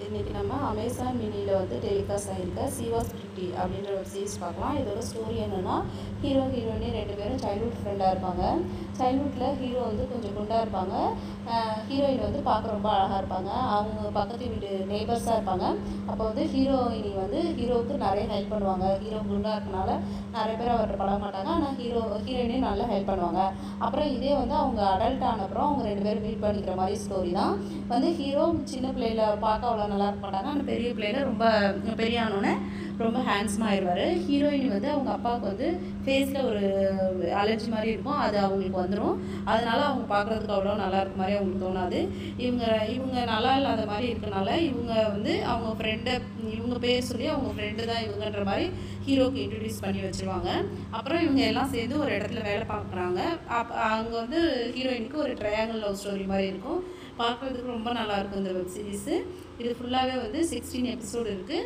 இன்றைக்கி நம்ம அமேசான் மினியில் வந்து டெலிகாஸ்ட் ஆகிருக்க சிவாஸ் பிரிட்டி அப்படின்ற ஒரு சீரிஸ் பார்க்கலாம். இதோட ஸ்டோரி என்னென்னா, ஹீரோ ஹீரோயினி 2 பேரும் சைல்ட்ஹுட் ஃப்ரெண்டாக இருப்பாங்க. சைல்ட்ஹுட்டில் ஹீரோ வந்து கொஞ்சம் குண்டாக இருப்பாங்க, ஹீரோயின் வந்து பார்க்க ரொம்ப அழகாக இருப்பாங்க. அவங்க பக்கத்து வீட்டு நெய்பர்ஸாக இருப்பாங்க. அப்போ வந்து ஹீரோயினி வந்து ஹீரோவுக்கு நிறைய ஹெல்ப் பண்ணுவாங்க. ஹீரோ குண்டாக இருக்கனால நிறைய பேர் அவர்கிட்ட பழக மாட்டாங்க, ஆனால் ஹீரோயினையும் நல்லா ஹெல்ப் பண்ணுவாங்க. அப்புறம் இதே வந்து அவங்க அடல்ட் ஆனப்புறம் அவங்க 2 பேரும் மீட் பண்ணிக்கிற மாதிரி ஸ்டோரி தான். வந்து ஹீரோ சின்ன பிள்ளையில பார்க்க அவ்வளோ நல்லா இருக்க மாட்டாங்க, ஆனால் பெரிய பிள்ளையில ரொம்ப பெரிய ஆனோடனே ரொம்ப ஹேண்ட்ஸமாக ஆயிடுவார். ஹீரோயின் வந்து அவங்க அப்பாவுக்கு வந்து ஃபேஸில் ஒரு அலர்ஜி மாதிரி இருக்கும், அது அவங்களுக்கு வந்துடும். அதனால அவங்க பார்க்குறதுக்கு அவ்வளோ நல்லா இருக்க மாதிரி அவங்களுக்கு தோணாது. இவங்க நல்லா இல்லாத மாதிரி இருக்கனால இவங்க வந்து அவங்க ஃப்ரெண்டை இவங்க பேர் சொல்லி அவங்க ஃப்ரெண்டு தான் இவங்கன்ற மாதிரி ஹீரோக்கு இன்ட்ரடியூஸ் பண்ணி வச்சுருவாங்க. அப்புறம் இவங்க எல்லாம் சேர்ந்து ஒரு இடத்துல வேலை பார்க்குறாங்க. அங்கே வந்து ஹீரோயினுக்கு ஒரு ட்ரையாங்கிள் லவ் ஸ்டோரி மாதிரி இருக்கும். பார்க்குறதுக்கு ரொம்ப நல்லாயிருக்கும் இந்த வெப் சீரிஸு. இது ஃபுல்லாகவே வந்து 16 எபிசோடு இருக்குது.